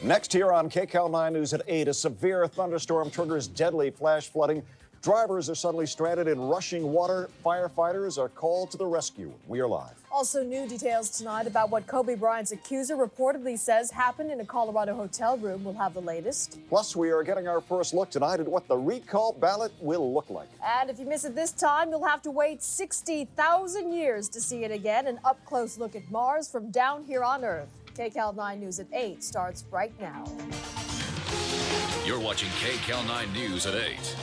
Next here on KCAL 9 News at 8, a severe thunderstorm triggers deadly flash flooding. Drivers are suddenly stranded in rushing water. Firefighters are called to the rescue. We are live. Also, new details tonight about what Kobe Bryant's accuser reportedly says happened in a Colorado hotel room. We'll have the latest. Plus, we are getting our first look tonight at what the recall ballot will look like. And if you miss it this time, you'll have to wait 60,000 years to see it again. An up-close look at Mars from down here on Earth. KCAL 9 News at 8 starts right now. You're watching KCAL 9 News at 8.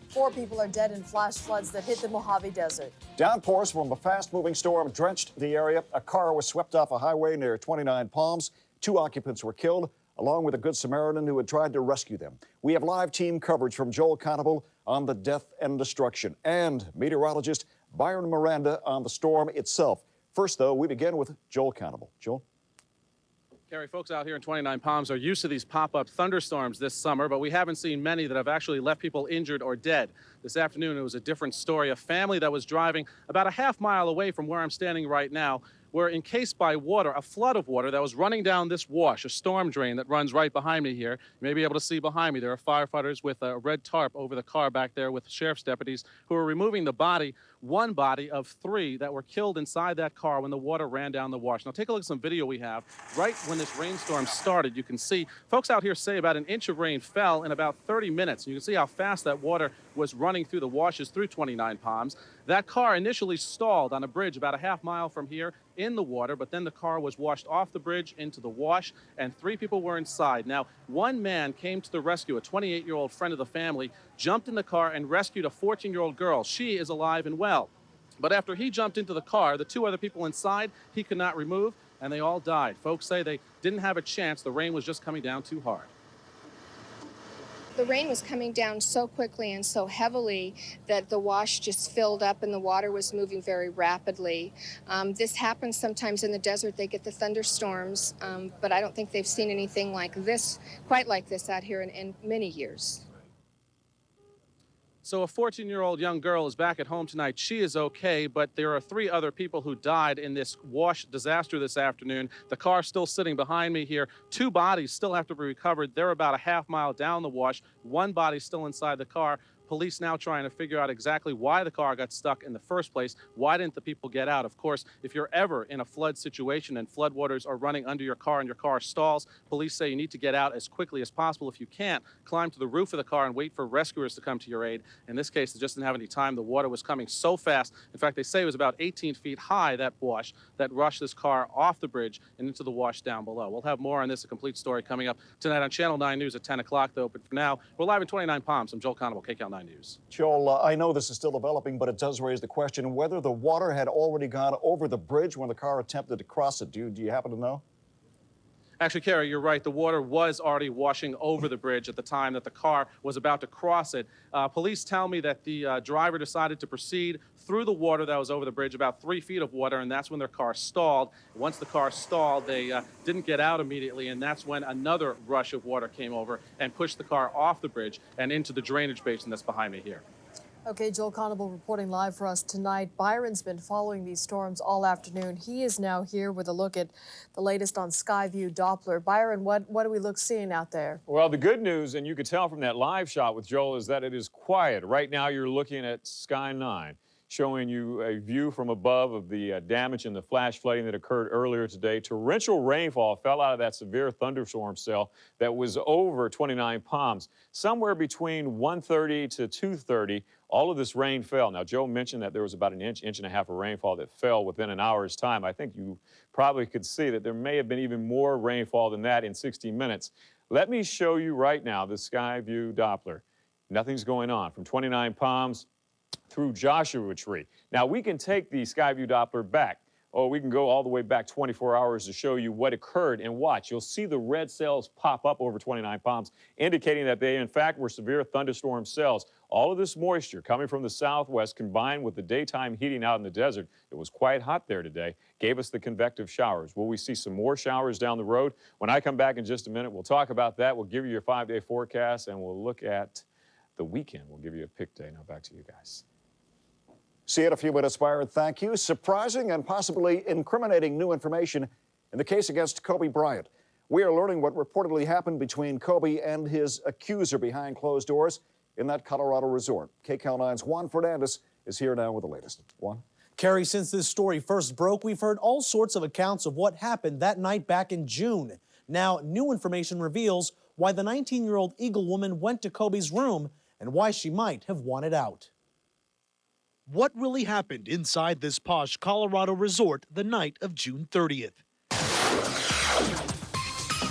4 people are dead in flash floods that hit the Mojave Desert. Downpours from a fast-moving storm drenched the area. A car was swept off a highway near 29 Palms. 2 occupants were killed, along with a Good Samaritan who had tried to rescue them. We have live team coverage from Joel Conable on the death and destruction, and meteorologist Byron Miranda on the storm itself. First, though, we begin with Joel Conable. Joel? Gary, folks out here in 29 Palms are used to these pop-up thunderstorms this summer, but we haven't seen many that have actually left people injured or dead. This afternoon, it was a different story. A family that was driving about a half-mile away from where I'm standing right now were encased by water, a flood of water that was running down this wash, a storm drain that runs right behind me here. You may be able to see behind me, there are firefighters with a red tarp over the car back there with sheriff's deputies who are removing the body, one body of 3 that were killed inside that car when the water ran down the wash. Now take a look at some video we have. Right when this rainstorm started, you can see folks out here say about an inch of rain fell in about 30 minutes. You can see how fast that water was running through the washes through 29 Palms. That car initially stalled on a bridge about a half mile from here in the water, but then the car was washed off the bridge into the wash, and 3 people were inside. Now, one man came to the rescue, a 28-year-old friend of the family, jumped in the car and rescued a 14-year-old girl. She is alive and well. But after he jumped into the car, the 2 other people inside he could not remove, and they all died. Folks say they didn't have a chance. The rain was just coming down too hard. The rain was coming down so quickly and so heavily that the wash just filled up and the water was moving very rapidly. This happens sometimes in the desert. They get the thunderstorms, but I don't think they've seen anything like this, quite like this out here in many years. So a 14-year-old young girl is back at home tonight. She is okay, but there are 3 other people who died in this wash disaster this afternoon. The car still sitting behind me here. 2 bodies still have to be recovered. They're about a half mile down the wash. 1 body still inside the car. Police now trying to figure out exactly why the car got stuck in the first place. Why didn't the people get out? Of course, if you're ever in a flood situation and floodwaters are running under your car and your car stalls, police say you need to get out as quickly as possible. If you can't, climb to the roof of the car and wait for rescuers to come to your aid. In this case, they just didn't have any time. The water was coming so fast. In fact, they say it was about 18 feet high, that wash, that rushed this car off the bridge and into the wash down below. We'll have more on this, a complete story, coming up tonight on Channel 9 News at 10 o'clock, though. But for now, we're live in 29 Palms. I'm Joel Conable, KCAL 9 News. Joel, I know this is still developing, but it does raise the question whether the water had already gone over the bridge when the car attempted to cross it. Do you happen to know? Actually, Kerry, you're right. The water was already washing over the bridge at the time that the car was about to cross it. Police tell me that the driver decided to proceed through the water that was over the bridge, about 3 feet of water, and that's when their car stalled. Once the car stalled, they didn't get out immediately, and that's when another rush of water came over and pushed the car off the bridge and into the drainage basin that's behind me here. Okay, Joel Conable reporting live for us tonight. Byron's been following these storms all afternoon. He is now here with a look at the latest on Skyview Doppler. Byron, what are we seeing out there? Well, the good news, and you could tell from that live shot with Joel, is that it is quiet. Right now you're looking at Sky 9, showing you a view from above of the damage and the flash flooding that occurred earlier today. Torrential rainfall fell out of that severe thunderstorm cell that was over 29 Palms. Somewhere between 1:30 to 2:30, all of this rain fell. Now, Joe mentioned that there was about an inch and a half of rainfall that fell within an hour's time. I think you probably could see that there may have been even more rainfall than that in 60 minutes. Let me show you right now the Skyview Doppler. Nothing's going on from 29 Palms through Joshua Tree. Now, we can take the Skyview Doppler back. Oh, we can go all the way back 24 hours to show you what occurred, and watch. You'll see the red cells pop up over 29 Palms, indicating that they, in fact, were severe thunderstorm cells. All of this moisture coming from the southwest combined with the daytime heating out in the desert, it was quite hot there today, gave us the convective showers. Will we see some more showers down the road? When I come back in just a minute, we'll talk about that. We'll give you your 5-day forecast, and we'll look at the weekend. We'll give you a pick day. Now back to you guys. See you in a few minutes, Byron. Thank you. Surprising and possibly incriminating new information in the case against Kobe Bryant. We are learning what reportedly happened between Kobe and his accuser behind closed doors in that Colorado resort. KCAL 9's Juan Fernandez is here now with the latest. Juan? Carrie, since this story first broke, we've heard all sorts of accounts of what happened that night back in June. Now, new information reveals why the 19-year-old Eagle woman went to Kobe's room and why she might have wanted out. What really happened inside this posh Colorado resort the night of June 30th?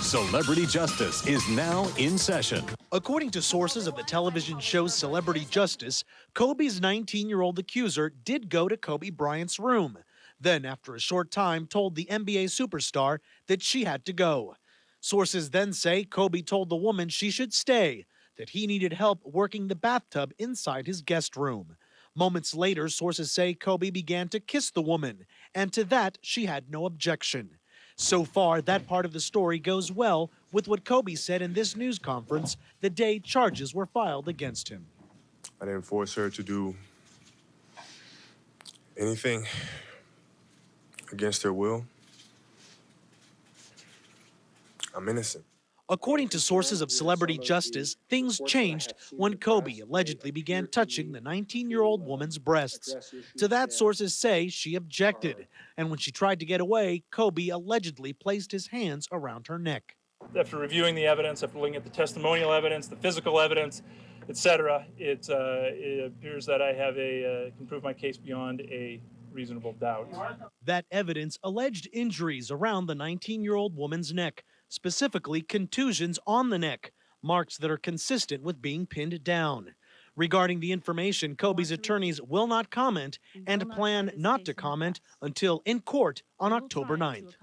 Celebrity Justice is now in session. According to sources of the television show Celebrity Justice, Kobe's 19-year-old accuser did go to Kobe Bryant's room. Then, after a short time, told the NBA superstar that she had to go. Sources then say Kobe told the woman she should stay, that he needed help working the bathtub inside his guest room. Moments later, sources say Kobe began to kiss the woman, and to that, she had no objection. So far, that part of the story goes well with what Kobe said in this news conference the day charges were filed against him. I didn't force her to do anything against her will. I'm innocent. According to sources of Celebrity Justice, things changed when Kobe allegedly began touching the 19-year-old woman's breasts. To that, sources say she objected, and when she tried to get away, Kobe allegedly placed his hands around her neck. After reviewing the evidence, after looking at the testimonial evidence, the physical evidence, etc., it appears that I have can prove my case beyond a reasonable doubt. That evidence alleged injuries around the 19-year-old woman's neck, specifically contusions on the neck, marks that are consistent with being pinned down. Regarding the information, Kobe's attorneys will not comment and plan not to comment until in court on October 9th.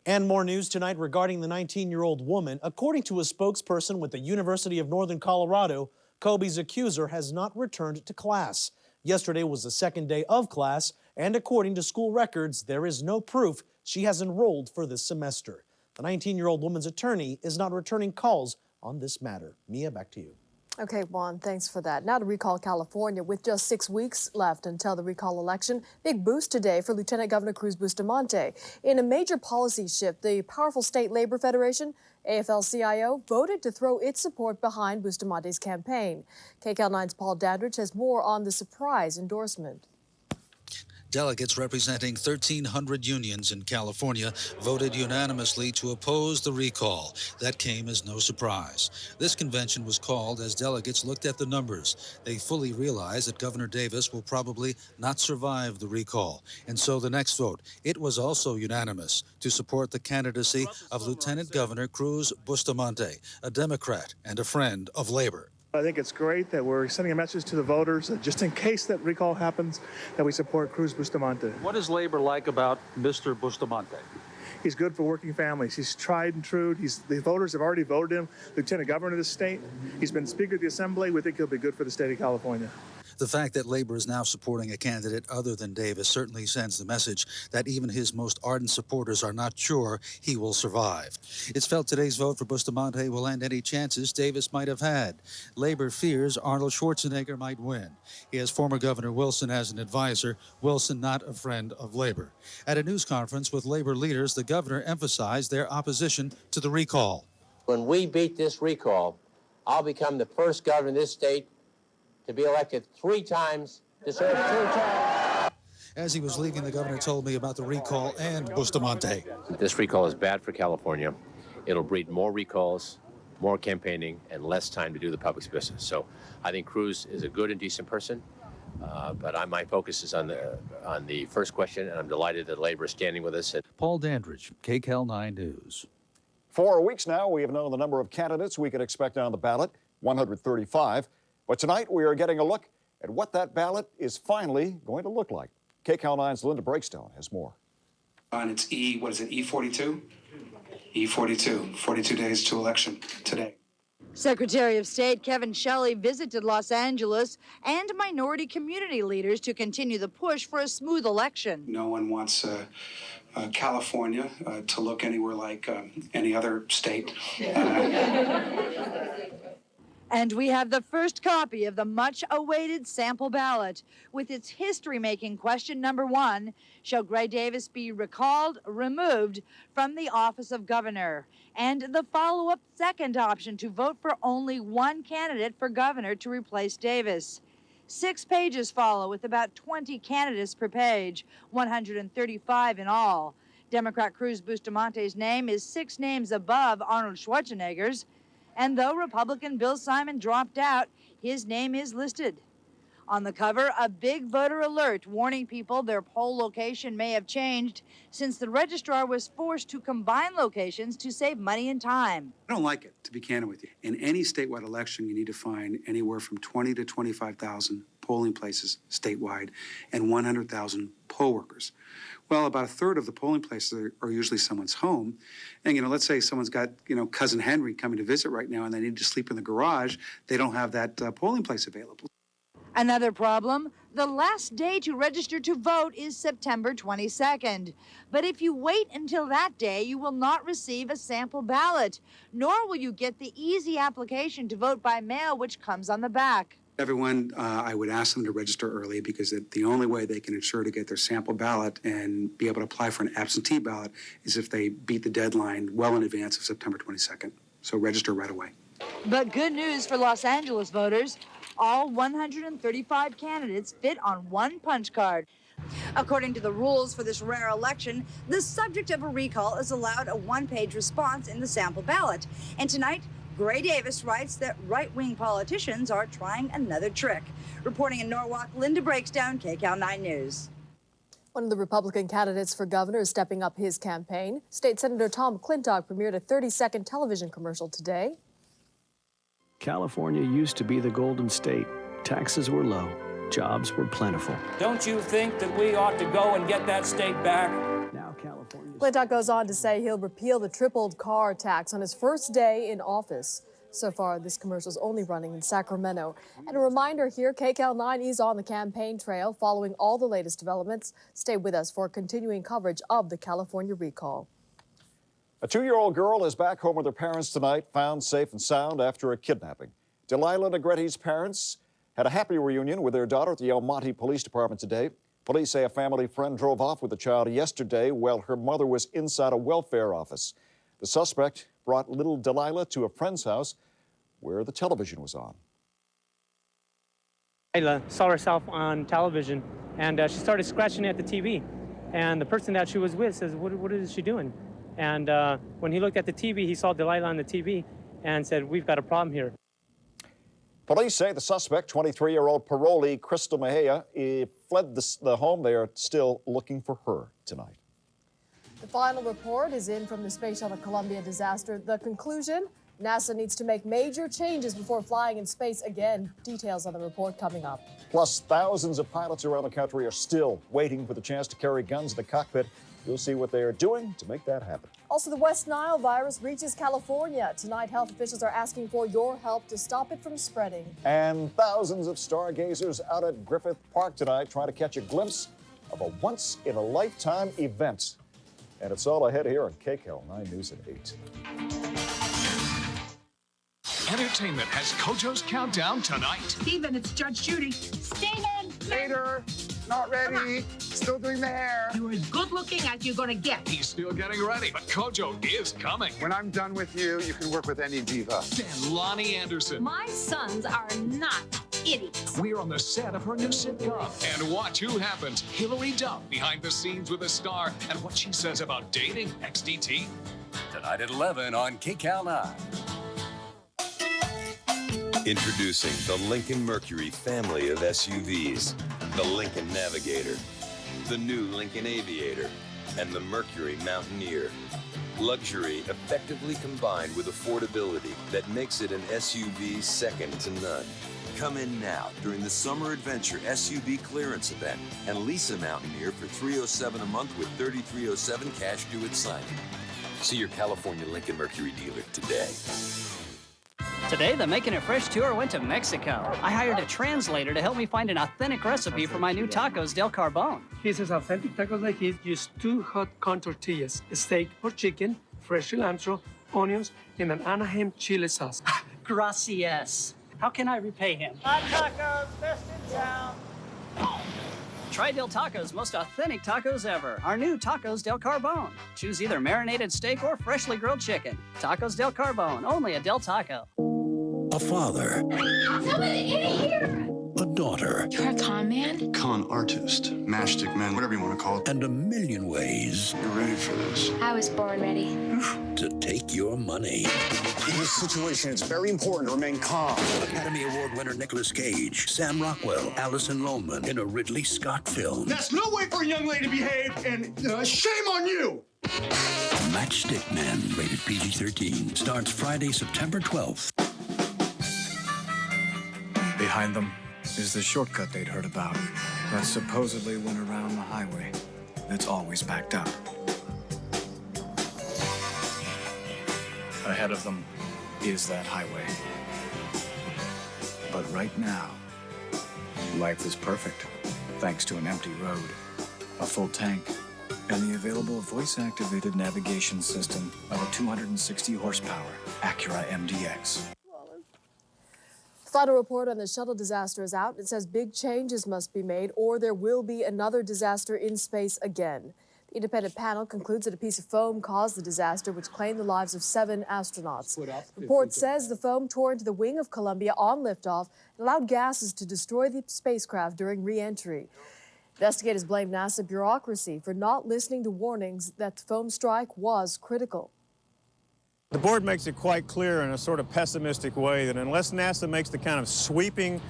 And more news tonight regarding the 19-year-old woman. According to a spokesperson with the University of Northern Colorado, Kobe's accuser has not returned to class. Yesterday was the second day of class, and according to school records, there is no proof she has enrolled for this semester. The 19-year-old woman's attorney is not returning calls on this matter. Mia, back to you. Okay, Juan, thanks for that. Now to recall California. With just 6 weeks left until the recall election, big boost today for Lieutenant Governor Cruz Bustamante. In a major policy shift, the powerful State Labor Federation, AFL-CIO, voted to throw its support behind Bustamante's campaign. KCAL 9's Paul Dandridge has more on the surprise endorsement. Delegates representing 1,300 unions in California voted unanimously to oppose the recall. That came as no surprise. This convention was called as delegates looked at the numbers. They fully realize that Governor Davis will probably not survive the recall. And so the next vote, it was also unanimous to support the candidacy of Lieutenant Governor Cruz Bustamante, a Democrat and a friend of labor. I think it's great that we're sending a message to the voters that just in case that recall happens, that we support Cruz Bustamante. What is labor like about Mr. Bustamante? He's good for working families. He's tried and true. The voters have already voted him Lieutenant Governor of the state. He's been Speaker of the Assembly. We think he'll be good for the state of California. The fact that labor is now supporting a candidate other than Davis certainly sends the message that even his most ardent supporters are not sure he will survive. It's felt today's vote for Bustamante will end any chances Davis might have had. Labor fears Arnold Schwarzenegger might win. He has former Governor Wilson as an advisor, Wilson not a friend of labor. At a news conference with labor leaders, the governor emphasized their opposition to the recall. When we beat this recall, I'll become the first governor in this state to be elected 3 times, to serve 2 terms. As he was leaving, the governor told me about the recall and Bustamante. This recall is bad for California. It'll breed more recalls, more campaigning, and less time to do the public's business. So I think Cruz is a good and decent person, but my focus is on the first question, and I'm delighted that labor is standing with us. Paul Dandridge, KCAL 9 News. For weeks now, we have known the number of candidates we could expect on the ballot, 135. But tonight, we are getting a look at what that ballot is finally going to look like. KCAL 9's Linda Breakstone has more. And it's E42? E42, 42 days to election today. Secretary of State Kevin Shelley visited Los Angeles and minority community leaders to continue the push for a smooth election. No one wants California to look anywhere like any other state. And we have the first copy of the much-awaited sample ballot with its history-making question number 1. Shall Gray Davis be recalled, removed from the office of governor? And the follow-up second option, to vote for only one candidate for governor to replace Davis. 6 pages follow with about 20 candidates per page, 135 in all. Democrat Cruz Bustamante's name is 6 names above Arnold Schwarzenegger's. And though Republican Bill Simon dropped out, his name is listed. On the cover, a big voter alert warning people their poll location may have changed since the registrar was forced to combine locations to save money and time. I don't like it, to be candid with you. In any statewide election, you need to find anywhere from 20 to 25,000 polling places statewide and 100,000 poll workers. Well, about a third of the polling places are usually someone's home. And, let's say someone's got, Cousin Henry coming to visit right now and they need to sleep in the garage. They don't have that polling place available. Another problem, the last day to register to vote is September 22nd. But if you wait until that day, you will not receive a sample ballot, nor will you get the easy application to vote by mail, which comes on the back. Everyone, I would ask them to register early because the only way they can ensure to get their sample ballot and be able to apply for an absentee ballot is if they beat the deadline well in advance of September 22nd. So register right away. But good news for Los Angeles voters. All 135 candidates fit on one punch card. According to the rules for this rare election, the subject of a recall is allowed a one-page response in the sample ballot. And tonight, Gray Davis writes that right-wing politicians are trying another trick. Reporting in Norwalk, Linda Breakdown, KCAL 9 News. One of the Republican candidates for governor is stepping up his campaign. State Senator Tom McClintock premiered a 30-second television commercial today. California used to be the Golden State. Taxes were low. Jobs were plentiful. Don't you think that we ought to go and get that state back? Now California. McClintock goes on to say he'll repeal the tripled car tax on his first day in office. So far, this commercial is only running in Sacramento. And a reminder here, KCAL 9 is on the campaign trail following all the latest developments. Stay with us for continuing coverage of the California recall. A 2-year-old girl is back home with her parents tonight, found safe and sound after a kidnapping. Delilah Negretti's parents had a happy reunion with their daughter at the El Monte Police Department today. Police say a family friend drove off with the child yesterday while her mother was inside a welfare office. The suspect brought little Delilah to a friend's house where the television was on. Delilah saw herself on television, and she started scratching at the TV. And the person that she was with says, what is she doing? And when he looked at the TV, he saw Delilah on the TV and said, we've got a problem here. Police say the suspect, 23-year-old parolee Crystal Mejia, fled the home. They are still looking for her tonight. The final report is in from the Space Shuttle Columbia disaster. The conclusion, NASA needs to make major changes before flying in space again. Details on the report coming up. Plus, thousands of pilots around the country are still waiting for the chance to carry guns in the cockpit. You'll see what they are doing to make that happen. Also, the West Nile virus reaches California. Tonight, health officials are asking for your help to stop it from spreading. And thousands of stargazers out at Griffith Park tonight trying to catch a glimpse of a once-in-a-lifetime event. And it's all ahead here on KCAL 9 News at 8. Entertainment has Kojo's Countdown tonight. Steven, it's Judge Judy. Steven! Later. Not ready. Still doing the hair. You're as good looking as you're gonna get. He's still getting ready, but Kojo is coming. When I'm done with you, you can work with any diva. Then Lonnie Anderson. My sons are not idiots. We're on the set of her new sitcom. And watch who happens. Hillary Duff behind the scenes with a star and what she says about dating XDT. Tonight at 11 on KCAL 9. Introducing the Lincoln Mercury family of SUVs. The Lincoln Navigator, the new Lincoln Aviator, and the Mercury Mountaineer. Luxury effectively combined with affordability that makes it an SUV second to none. Come in now during the Summer Adventure SUV clearance event and lease a Mountaineer for $307 a month with $3307 cash due at signing. See your California Lincoln Mercury dealer today. Today, the Making It Fresh tour went to Mexico. I hired a translator to help me find an authentic recipe for my new tacos del Carbone. He says authentic tacos like his use 2 hot corn tortillas, steak or chicken, fresh cilantro, onions, and an Anaheim chili sauce. Gracias. How can I repay him? Hot tacos, best in town. Try Del Taco's most authentic tacos ever. Our new Tacos Del Carbone. Choose either marinated steak or freshly grilled chicken. Tacos Del Carbone, only at Del Taco. A father. Somebody in here! A daughter. You're a con man? Con artist. Matchstick man, whatever you want to call it. And a million ways. You're ready for this. I was born ready. To take your money. In this situation, it's very important to remain calm. Academy Award winner Nicolas Cage, Sam Rockwell, Alison Lohman in a Ridley Scott film. That's no way for a young lady to behave, and shame on you! Matchstick Man, rated PG-13. Starts Friday, September 12th. Behind them is the shortcut they'd heard about that supposedly went around the highway that's always backed up. Ahead of them is that highway. But right now, life is perfect thanks to an empty road, a full tank, and the available voice-activated navigation system of a 260 horsepower Acura MDX. Final report on the shuttle disaster is out. It says big changes must be made or there will be another disaster in space again. The independent panel concludes that a piece of foam caused the disaster, which claimed the lives of 7 astronauts. The report says the foam tore into the wing of Columbia on liftoff and allowed gases to destroy the spacecraft during re-entry. Investigators blame NASA bureaucracy for not listening to warnings that the foam strike was critical. The board makes it quite clear in a sort of pessimistic way that unless NASA makes the kind of sweeping,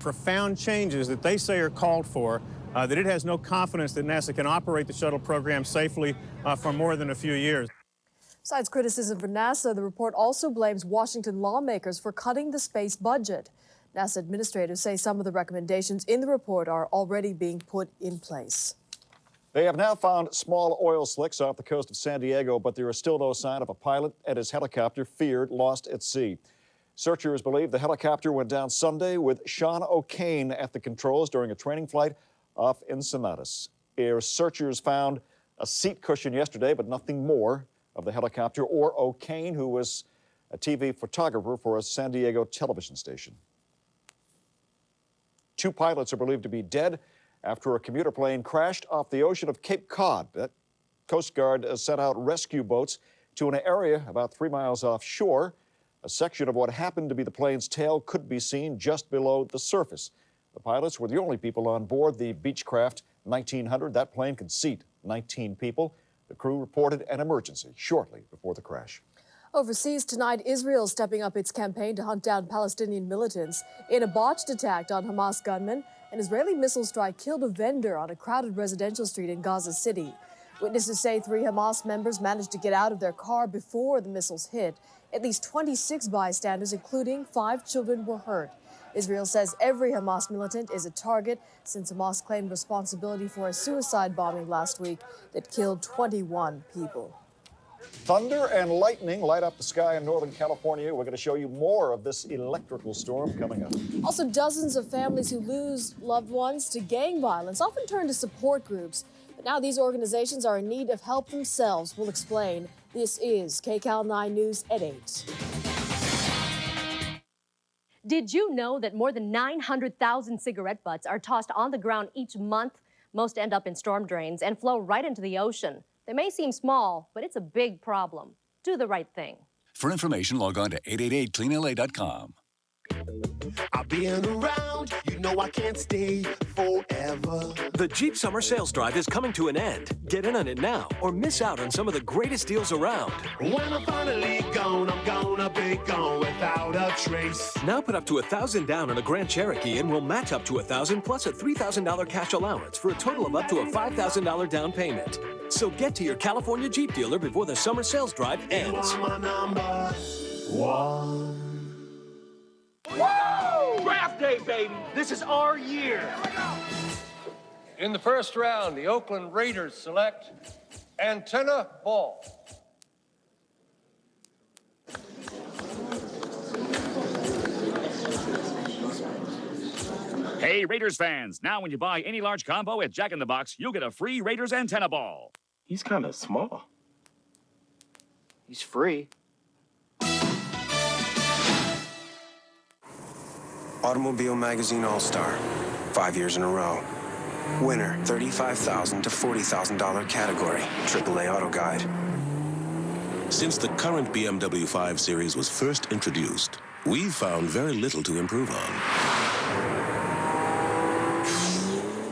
profound changes that they say are called for, that it has no confidence that NASA can operate the shuttle program safely for more than a few years. Besides criticism for NASA, the report also blames Washington lawmakers for cutting the space budget. NASA administrators say some of the recommendations in the report are already being put in place. They have now found small oil slicks off the coast of San Diego, but there is still no sign of a pilot and his helicopter feared lost at sea. Searchers believe the helicopter went down Sunday with Sean O'Kane at the controls during a training flight off Ensenadas. Air searchers found a seat cushion yesterday, but nothing more of the helicopter or O'Kane, who was a TV photographer for a San Diego television station. 2 pilots are believed to be dead after a commuter plane crashed off the ocean of Cape Cod. That Coast Guard sent out rescue boats to an area about 3 miles offshore. A section of what happened to be the plane's tail could be seen just below the surface. The pilots were the only people on board the Beechcraft 1900. That plane could seat 19 people. The crew reported an emergency shortly before the crash. Overseas tonight, Israel stepping up its campaign to hunt down Palestinian militants. In a botched attack on Hamas gunmen, an Israeli missile strike killed a vendor on a crowded residential street in Gaza City. Witnesses say 3 Hamas members managed to get out of their car before the missiles hit. At least 26 bystanders, including 5 children, were hurt. Israel says every Hamas militant is a target since Hamas claimed responsibility for a suicide bombing last week that killed 21 people. Thunder and lightning light up the sky in Northern California. We're going to show you more of this electrical storm coming up. Also, dozens of families who lose loved ones to gang violence often turn to support groups. But now these organizations are in need of help themselves. We'll explain. This is KCAL 9 News at 8. Did you know that more than 900,000 cigarette butts are tossed on the ground each month? Most end up in storm drains and flow right into the ocean. They may seem small, but it's a big problem. Do the right thing. For information, log on to 888cleanla.com. I've been around, you know I can't stay forever. The Jeep Summer Sales Drive is coming to an end. Get in on it now or miss out on some of the greatest deals around. When I'm finally gone, I'm gonna be gone without a trace. Now put up to $1,000 down on a Grand Cherokee and we'll match up to $1,000 plus a $3,000 cash allowance for a total of up to a $5,000 down payment. So get to your California Jeep dealer before the Summer Sales Drive ends. You are my number 1. Woo! Draft day, baby. This is our year. In the first round, the Oakland Raiders select Antenna Ball. Hey, Raiders fans. Now when you buy any large combo at Jack in the Box, you'll get a free Raiders antenna ball. He's kind of small. He's free. Automobile Magazine All-Star, 5 years in a row. Winner, $35,000 to $40,000 category, AAA Auto Guide. Since the current BMW 5 Series was first introduced, we've found very little to improve on.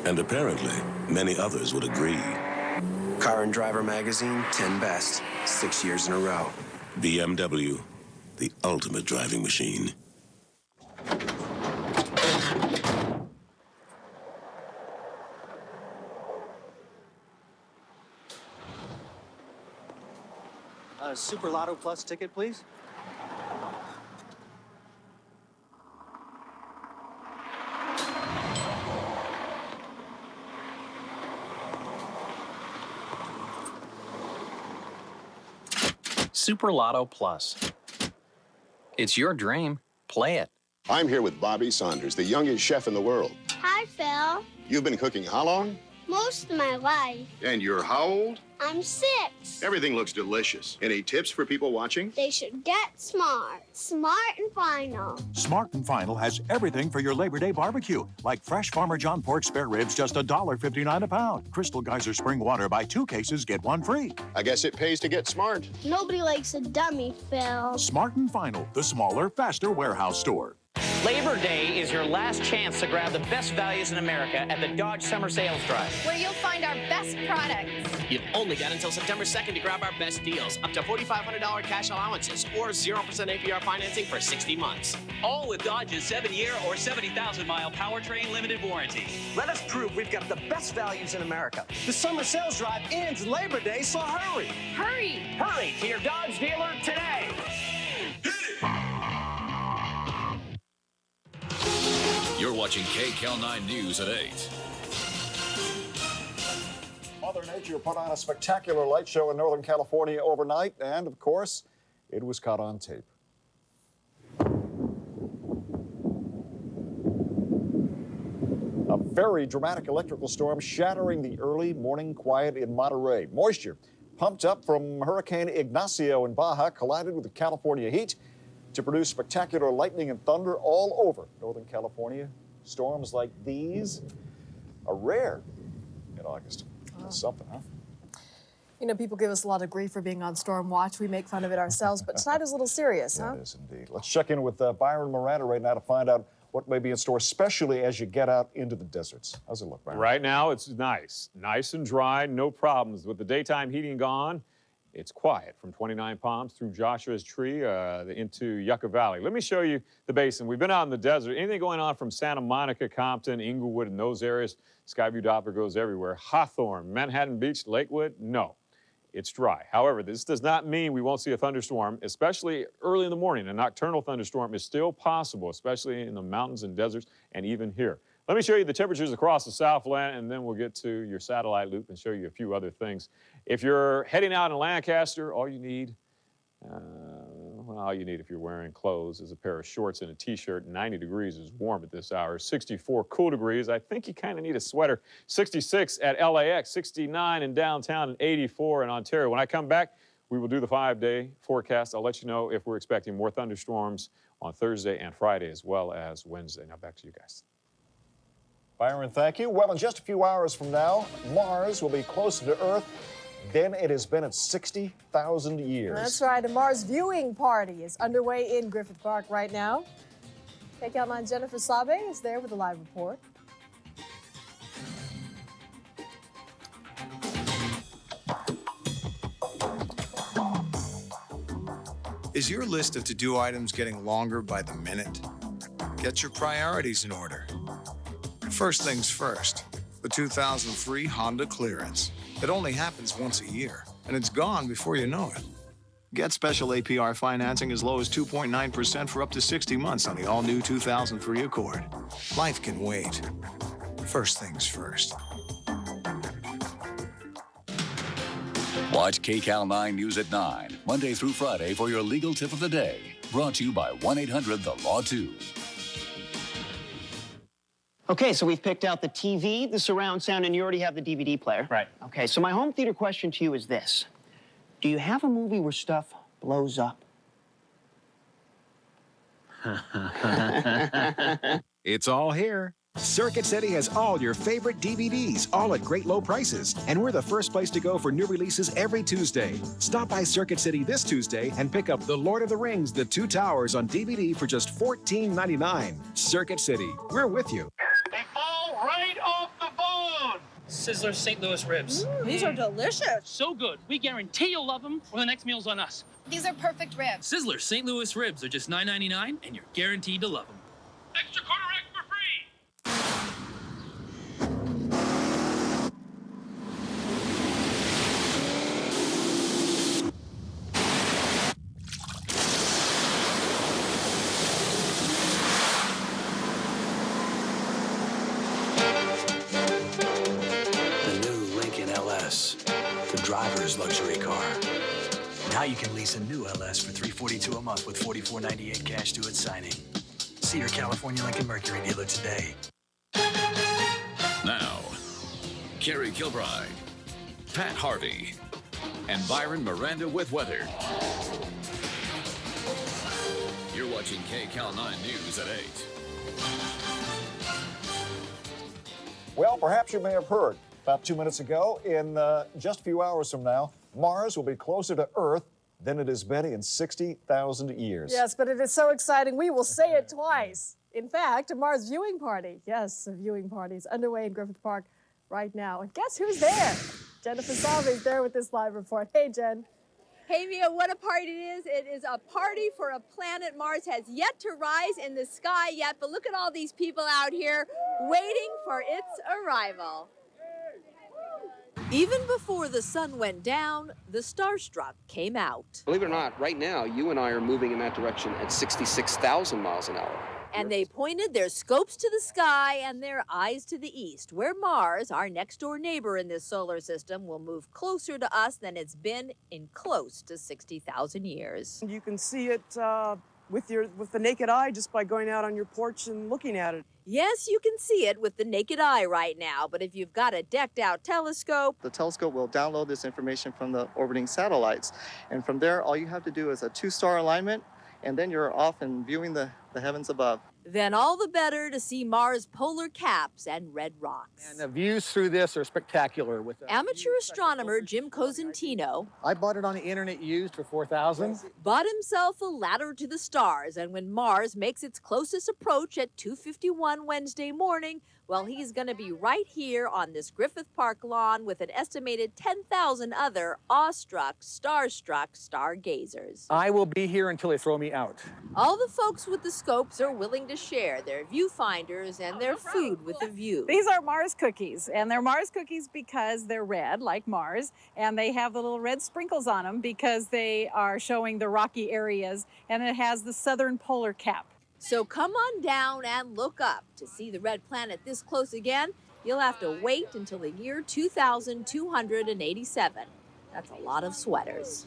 And apparently, many others would agree. Car and Driver Magazine, 10 Best, 6 years in a row. BMW, the ultimate driving machine. Super Lotto Plus ticket, please. Super Lotto Plus. It's your dream. Play it. I'm here with Bobby Saunders, the youngest chef in the world. Hi, Phil. You've been cooking how long? Most of my life. And you're how old? I'm 6. Everything looks delicious. Any tips for people watching? They should get smart. Smart and Final. Smart and Final has everything for your Labor Day barbecue, like fresh Farmer John pork spare ribs, just $1.59 a pound. Crystal Geyser spring water, buy 2 cases, get 1 free. I guess it pays to get smart. Nobody likes a dummy, Phil. Smart and Final, the smaller, faster warehouse store. Labor Day is your last chance to grab the best values in America at the Dodge Summer Sales Drive, where you'll find our best products. You've only got until September 2nd to grab our best deals, up to $4,500 cash allowances or 0% APR financing for 60 months. All with Dodge's 7-year or 70,000-mile powertrain limited warranty. Let us prove we've got the best values in America. The Summer Sales Drive ends Labor Day, so hurry. Hurry! Hurry to your Dodge dealer today. You're watching KCAL 9 News at 8. Mother Nature put on a spectacular light show in Northern California overnight, and of course, it was caught on tape. A very dramatic electrical storm shattering the early morning quiet in Monterey. Moisture pumped up from Hurricane Ignacio in Baja collided with the California heat to produce spectacular lightning and thunder all over Northern California. Storms like these are rare in August. That's something, huh? You know, people give us a lot of grief for being on storm watch. We make fun of it ourselves, but tonight is a little serious, huh? It is indeed. Let's check in with Byron Miranda right now to find out what may be in store, especially as you get out into the deserts. How's it look, Byron? Right now, it's nice and dry, no problems. With the daytime heating gone, it's quiet from 29 Palms through Joshua's Tree into Yucca Valley. Let me show you the basin. We've been out in the desert. Anything going on from Santa Monica, Compton, Inglewood, and those areas, Skyview Doppler goes everywhere. Hawthorne, Manhattan Beach, Lakewood, no. It's dry. However, this does not mean we won't see a thunderstorm, especially early in the morning. A nocturnal thunderstorm is still possible, especially in the mountains and deserts and even here. Let me show you the temperatures across the Southland, and then we'll get to your satellite loop and show you a few other things. If you're heading out in Lancaster, all you need if you're wearing clothes is a pair of shorts and a T-shirt. 90 degrees is warm at this hour. 64 cool degrees. I think you kind of need a sweater. 66 at LAX, 69 in downtown, and 84 in Ontario. When I come back, we will do the 5-day forecast. I'll let you know if we're expecting more thunderstorms on Thursday and Friday as well as Wednesday. Now back to you guys. Byron, thank you. Well, in just a few hours from now, Mars will be closer to Earth than it has been in 60,000 years. That's right. A Mars viewing party is underway in Griffith Park right now. KCAL 9's Jennifer Sabe is there with a live report. Is your list of to-do items getting longer by the minute? Get your priorities in order. First things first, the 2003 Honda Clearance. It only happens once a year, and it's gone before you know it. Get special APR financing as low as 2.9% for up to 60 months on the all-new 2003 Accord. Life can wait. First things first. Watch KCAL 9 News at 9, Monday through Friday for your legal tip of the day. Brought to you by 1-800-THE-LAW2. Okay, so we've picked out the TV, the surround sound, and you already have the DVD player. Right. Okay, so my home theater question to you is this. Do you have a movie where stuff blows up? It's all here. Circuit City has all your favorite DVDs, all at great low prices. And we're the first place to go for new releases every Tuesday. Stop by Circuit City this Tuesday and pick up The Lord of the Rings, The Two Towers on DVD for just $14.99. Circuit City, we're with you. They fall right off the bone! Sizzler St. Louis ribs. These are delicious. So good, we guarantee you'll love them, or the next meal's on us. These are perfect ribs. Sizzler St. Louis ribs are just $9.99, and you're guaranteed to love them. Extra quarter rack for free! The new Lincoln LS, the driver's luxury car. Now you can lease a new LS for $342 a month with $44.98 cash due at signing. See your California Lincoln Mercury dealer today. Now, Carrie Kilbride, Pat Harvey, and Byron Miranda with weather. You're watching KCAL 9 News at 8. Well, perhaps you may have heard about 2 minutes ago, in just a few hours from now, Mars will be closer to Earth than it has been in 60,000 years. Yes, but it is so exciting, we will say it twice. In fact, a Mars viewing party, yes, a viewing party is underway in Griffith Park right now. And guess who's there? Jennifer Salve is there with this live report. Hey, Jen. Hey, Mia, what a party it is. It is a party for a planet Mars has yet to rise in the sky yet, but look at all these people out here waiting for its arrival. Even before the sun went down, the starstruck came out. Believe it or not, right now, you and I are moving in that direction at 66,000 miles an hour. And they pointed their scopes to the sky and their eyes to the east, where Mars, our next-door neighbor in this solar system, will move closer to us than it's been in close to 60,000 years. You can see it with the naked eye just by going out on your porch and looking at it. Yes, you can see it with the naked eye right now, but if you've got a decked-out telescope... The telescope will download this information from the orbiting satellites, and from there, all you have to do is a two-star alignment, and then you're off and viewing the heavens above. Then all the better to see Mars' polar caps and red rocks. And the views through this are spectacular. With amateur astronomer Jim Cosentino, I bought it on the internet used for $4,000. Bought himself a ladder to the stars, and when Mars makes its closest approach at 2:51 Wednesday morning, well, he's going to be right here on this Griffith Park lawn with an estimated 10,000 other awestruck, starstruck stargazers. I will be here until they throw me out. All the folks with the scopes are willing to share their viewfinders and their food with the view. These are Mars cookies, and they're Mars cookies because they're red, like Mars, and they have the little red sprinkles on them because they are showing the rocky areas, and it has the southern polar cap. So come on down and look up. To see the red planet this close again, you'll have to wait until the year 2287. That's a lot of sweaters.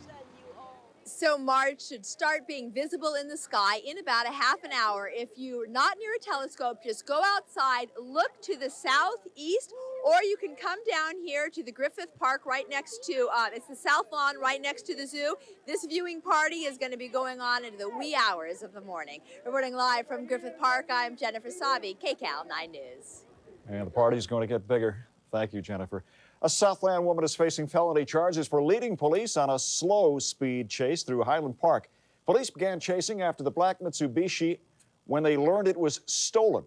So Mars should start being visible in the sky in about a half an hour. If you're not near a telescope, just go outside, look to the southeast, or you can come down here to the Griffith Park right next to, it's the South Lawn right next to the zoo. This viewing party is going to be going on into the wee hours of the morning. Reporting live from Griffith Park, I'm Jennifer Sabi, KCAL 9 News. And the party's going to get bigger. Thank you, Jennifer. A Southland woman is facing felony charges for leading police on a slow speed chase through Highland Park. Police began chasing after the black Mitsubishi when they learned it was stolen.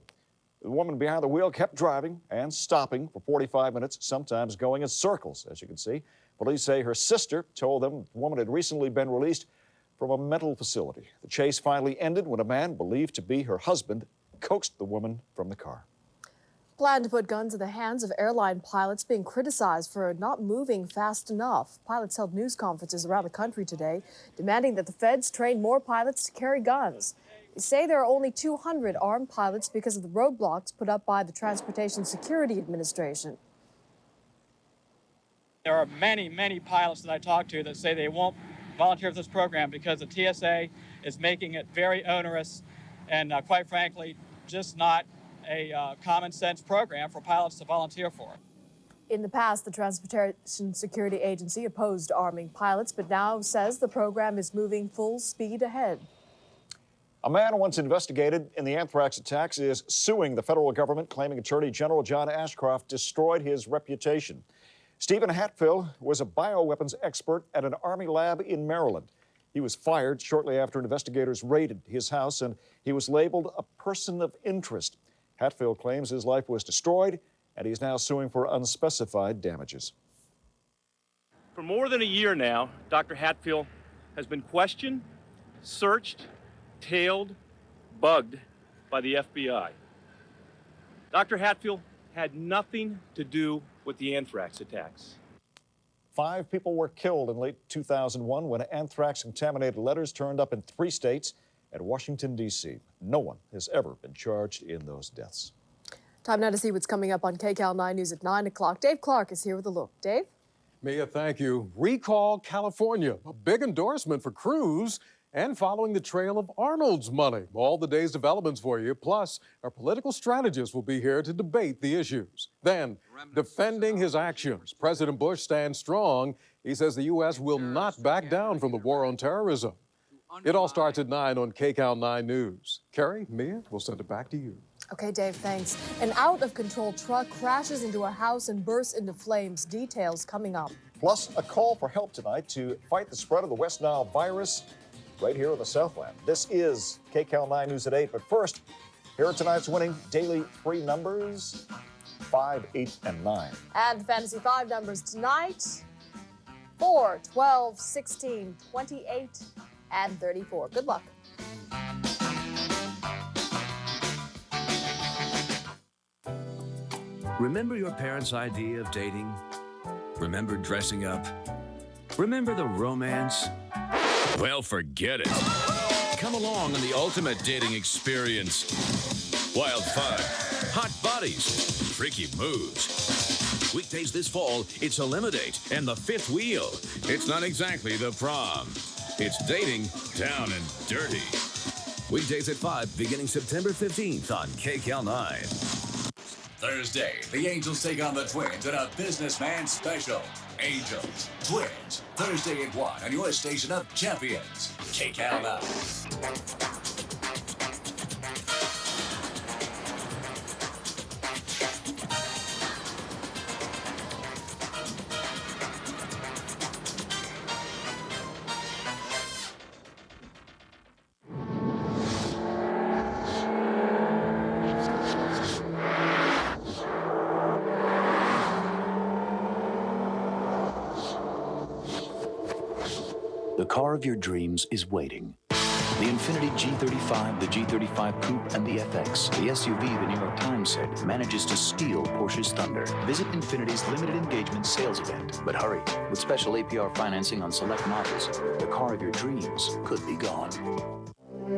The woman behind the wheel kept driving and stopping for 45 minutes, sometimes going in circles, as you can see. Police say her sister told them the woman had recently been released from a mental facility. The chase finally ended when a man believed to be her husband coaxed the woman from the car. Plan to put guns in the hands of airline pilots being criticized for not moving fast enough. Pilots held news conferences around the country today, demanding that the feds train more pilots to carry guns. They say there are only 200 armed pilots because of the roadblocks put up by the Transportation Security Administration. There are many, many pilots that I talk to that say they won't volunteer for this program because the TSA is making it very onerous and, quite frankly, just not a common sense program for pilots to volunteer for. In the past, the Transportation Security Agency opposed arming pilots, but now says the program is moving full speed ahead. A man once investigated in the anthrax attacks is suing the federal government, claiming Attorney General John Ashcroft destroyed his reputation. Stephen Hatfield was a bioweapons expert at an Army lab in Maryland. He was fired shortly after investigators raided his house, and he was labeled a person of interest. Hatfield claims his life was destroyed, and he's now suing for unspecified damages. For more than a year now, Dr. Hatfield has been questioned, searched, tailed, bugged by the FBI. Dr. Hatfield had nothing to do with the anthrax attacks. 5 people were killed in late 2001 when anthrax-contaminated letters turned up in 3 states and Washington, D.C. No one has ever been charged in those deaths. Time now to see what's coming up on KCAL 9 News at 9 o'clock. Dave Clark is here with a look. Dave? Mia, thank you. Recall California, a big endorsement for Cruz and following the trail of Arnold's money. All the day's developments for you. Plus, our political strategist will be here to debate the issues. Then, defending his actions, President Bush stands strong. He says the U.S. will not back down from the war on terrorism. It all starts at 9 on KCAL 9 News. Carrie, Mia, we'll send it back to you. Okay, Dave, thanks. An out-of-control truck crashes into a house and bursts into flames. Details coming up. Plus, a call for help tonight to fight the spread of the West Nile virus right here in the Southland. This is KCAL 9 News at 8. But first, here are tonight's winning daily free numbers, 5, 8, and 9. And the Fantasy 5 numbers tonight, 4, 12, 16, 28, and 34. Good luck. Remember your parents' idea of dating? Remember dressing up? Remember the romance? Well, forget it. Come along on the ultimate dating experience. Wild fun, hot bodies, freaky moves. Weekdays this fall, it's Eliminate and the Fifth Wheel. It's not exactly the prom. It's dating down and dirty. Weekdays at 5, beginning September 15th on KCAL 9. Thursday, the Angels take on the Twins in a businessman special. Angels, Twins, Thursday at 1 on your station of champions, KCAL 9. The car of your dreams is waiting. The Infiniti G35, the G35 Coupe, and the FX, the SUV the New York Times said manages to steal Porsche's thunder. Visit Infiniti's limited engagement sales event. But hurry, with special APR financing on select models, the car of your dreams could be gone.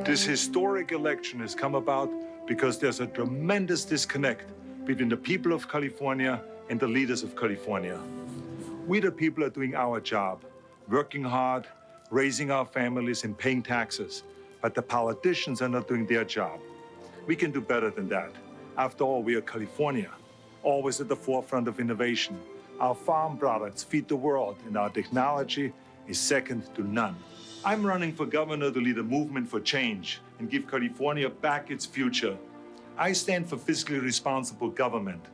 This historic election has come about because there's a tremendous disconnect between the people of California and the leaders of California. We, the people, are doing our job, working hard, raising our families and paying taxes. But the politicians are not doing their job. We can do better than that. After all, we are California, always at the forefront of innovation. Our farm products feed the world, and our technology is second to none. I'm running for governor to lead a movement for change and give California back its future. I stand for fiscally responsible government,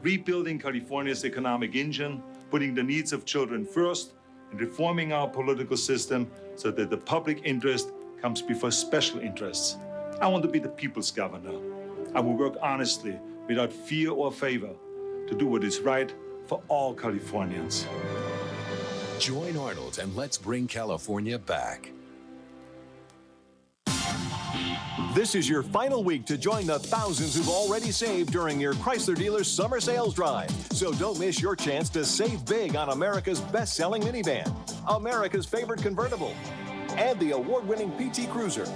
rebuilding California's economic engine, putting the needs of children first, and reforming our political system so that the public interest comes before special interests. I want to be the people's governor. I will work honestly, without fear or favor, to do what is right for all Californians. Join Arnold and let's bring California back. This is your final week to join the thousands who've already saved during your Chrysler dealer's summer sales drive. So don't miss your chance to save big on America's best-selling minivan, America's favorite convertible, and the award-winning PT Cruiser.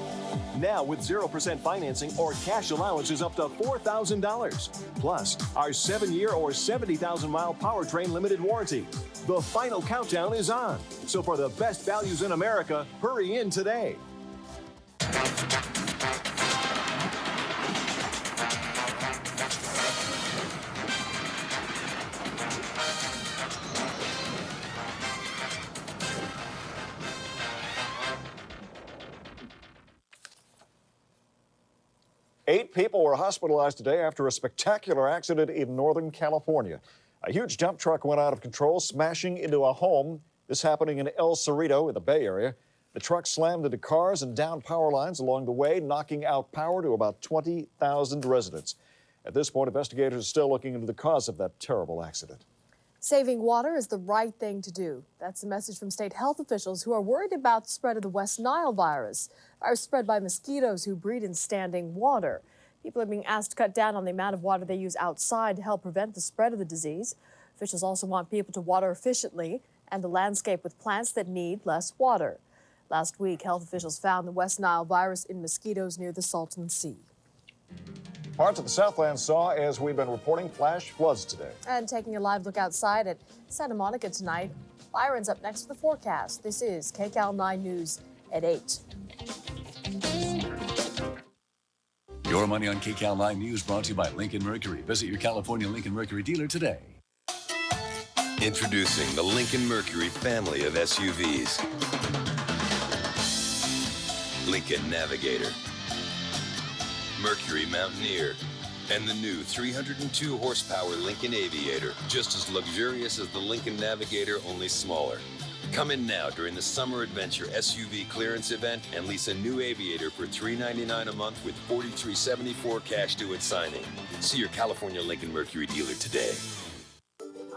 Now with 0% financing or cash allowances up to $4,000. Plus, our 7-year or 70,000-mile powertrain limited warranty. The final countdown is on. So for the best values in America, hurry in today. 8 people were hospitalized today after a spectacular accident in Northern California. A huge dump truck went out of control, smashing into a home. This happening in El Cerrito in the Bay Area. The truck slammed into cars and down power lines along the way, knocking out power to about 20,000 residents. At this point, investigators are still looking into the cause of that terrible accident. Saving water is the right thing to do. That's the message from state health officials who are worried about the spread of the West Nile virus spread by mosquitoes who breed in standing water. People are being asked to cut down on the amount of water they use outside to help prevent the spread of the disease. Officials also want people to water efficiently and the landscape with plants that need less water. Last week, health officials found the West Nile virus in mosquitoes near the Salton Sea. Parts of the Southland saw, as we've been reporting, flash floods today. And taking a live look outside at Santa Monica tonight, Byron's up next with the forecast. This is KCAL 9 News at 8. Your Money on KCAL 9 News brought to you by Lincoln Mercury. Visit your California Lincoln Mercury dealer today. Introducing the Lincoln Mercury family of SUVs. Lincoln Navigator, Mercury Mountaineer, and the new 302 horsepower Lincoln Aviator, just as luxurious as the Lincoln Navigator, only smaller. Come in now during the Summer Adventure SUV clearance event and lease a new Aviator for $399 a month with $43.74 cash due at signing. See your California Lincoln Mercury dealer today.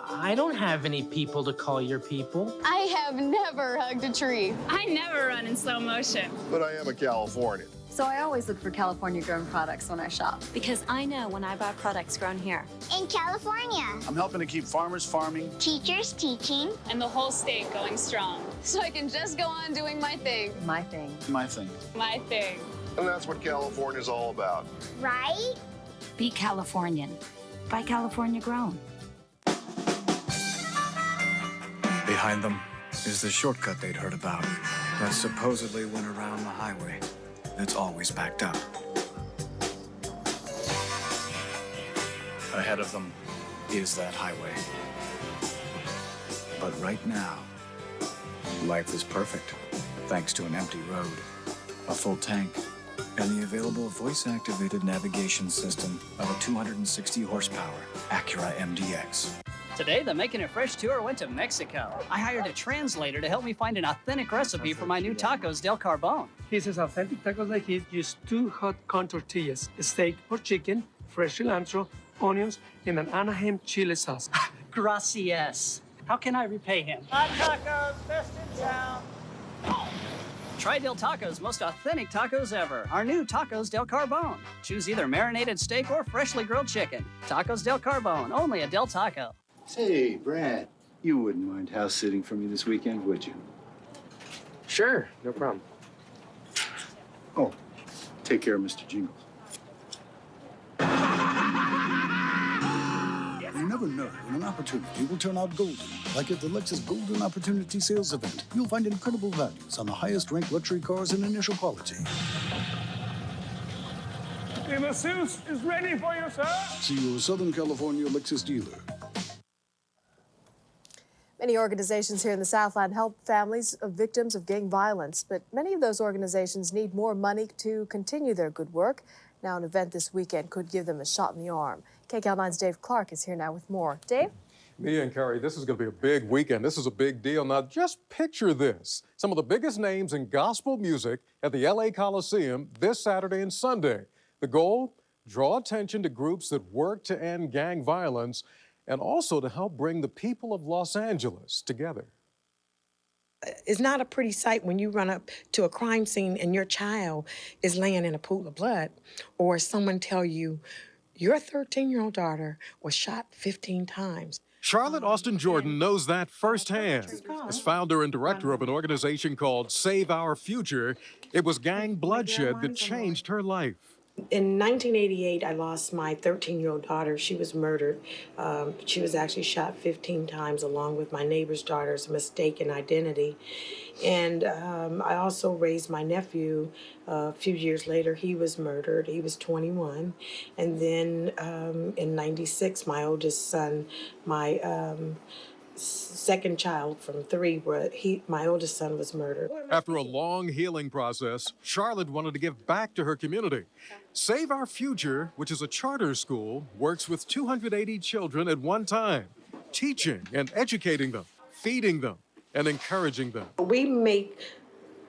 I don't have any people to call your people. I have never hugged a tree. I never run in slow motion. But I am a Californian. So I always look for California-grown products when I shop. Because I know when I buy products grown here. In California. I'm helping to keep farmers farming. Teachers teaching. And the whole state going strong. So I can just go on doing my thing. My thing. My thing. My thing. And that's what California's all about. Right? Be Californian. Buy California grown. Behind them is the shortcut they'd heard about that supposedly went around the highway that's always backed up. Ahead of them is that highway. But right now, life is perfect thanks to an empty road, a full tank, and the available voice-activated navigation system of a 260 horsepower Acura MDX. Today, the Making It Fresh tour went to Mexico. I hired a translator to help me find an authentic recipe for my new tacos del Carbone. He says authentic tacos like his use 2 hot corn tortillas, steak or chicken, fresh cilantro, onions, and an Anaheim chili sauce. Gracias. How can I repay him? Hot tacos, best in town. Try Del Taco's most authentic tacos ever. Our new Tacos del Carbone. Choose either marinated steak or freshly grilled chicken. Tacos del Carbone, only at Del Taco. Say, Brad, you wouldn't mind house sitting for me this weekend, would you? Sure, no problem. Oh, take care of Mr. Jingles. You never know when an opportunity will turn out golden. Like at the Lexus Golden Opportunity Sales Event, you'll find incredible values on the highest-ranked luxury cars and initial quality. The masseuse is ready for you, sir. See your Southern California Lexus dealer. Many organizations here in the Southland help families of victims of gang violence, but many of those organizations need more money to continue their good work. Now, an event this weekend could give them a shot in the arm. KCAL 9's Dave Clark is here now with more. Dave? Mia and Carrie, this is going to be a big weekend. This is a big deal. Now, just picture this. Some of the biggest names in gospel music at the LA Coliseum this Saturday and Sunday. The goal? Draw attention to groups that work to end gang violence and also to help bring the people of Los Angeles together. It's not a pretty sight when you run up to a crime scene and your child is laying in a pool of blood, or someone tell you your 13-year-old daughter was shot 15 times. Charlotte Austin Jordan knows that firsthand. As founder and director of an organization called Save Our Future, it was gang bloodshed that changed her life. In 1988, I lost my 13-year-old daughter. She was murdered. She was actually shot 15 times along with my neighbor's daughter's mistaken identity. And I also raised my nephew. A few years later, he was murdered. He was 21. And then in 96, my oldest son, my second child from 3 where my oldest son was murdered. After a long healing process, Charlotte wanted to give back to her community. Save Our Future, which is a charter school, works with 280 children at one time, teaching and educating them, feeding them, and encouraging them. We make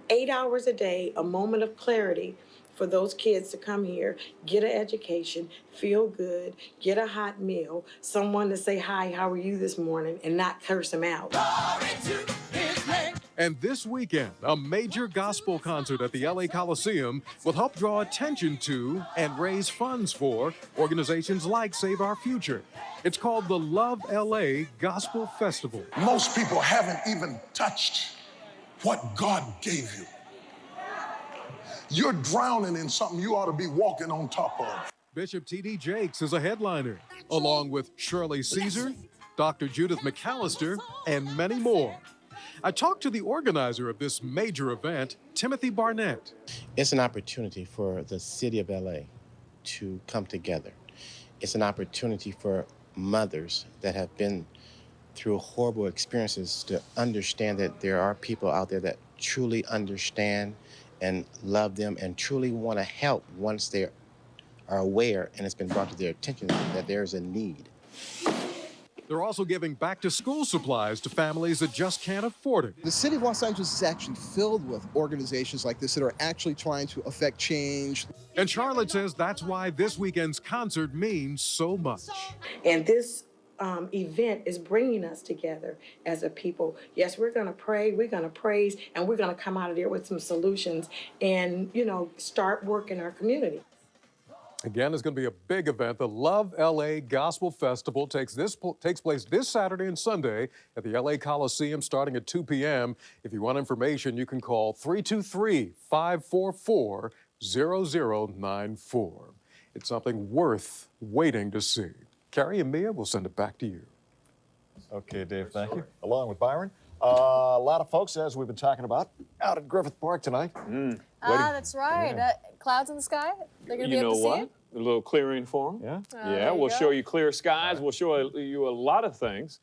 8 hours a day a moment of clarity for those kids to come here, get an education, feel good, get a hot meal, someone to say, hi, how are you this morning, and not curse them out. And this weekend, a major gospel concert at the LA Coliseum will help draw attention to and raise funds for organizations like Save Our Future. It's called the Love LA Gospel Festival. Most people haven't even touched what God gave you. You're drowning in something you ought to be walking on top of. Bishop T.D. Jakes is a headliner, along with Shirley Caesar, Dr. Judith McAllister, and many more. I talked to the organizer of this major event, Timothy Barnett. It's an opportunity for the city of LA to come together. It's an opportunity for mothers that have been through horrible experiences to understand that there are people out there that truly understand and love them and truly want to help once they are aware and it's been brought to their attention that there's a need. They're also giving back-to-school supplies to families that just can't afford it. The city of Los Angeles is actually filled with organizations like this that are actually trying to affect change. And Charlotte says that's why this weekend's concert means so much. And this event is bringing us together as a people. Yes, we're going to pray, we're going to praise, and we're going to come out of there with some solutions and, start work in our community. Again, it's going to be a big event. The Love LA Gospel Festival takes place this Saturday and Sunday at the LA Coliseum starting at 2 p.m. If you want information, you can call 323-544-0094. It's something worth waiting to see. Carrie and Mia, we'll send it back to you. Okay, Dave, thank you. Along with Byron. A lot of folks, as we've been talking about, out at Griffith Park tonight. That's right. Yeah. Clouds in the sky. They're going to be You able know to see what? it. A little clearing for them. Yeah. Yeah, we'll show you clear skies. We'll show you a lot of things.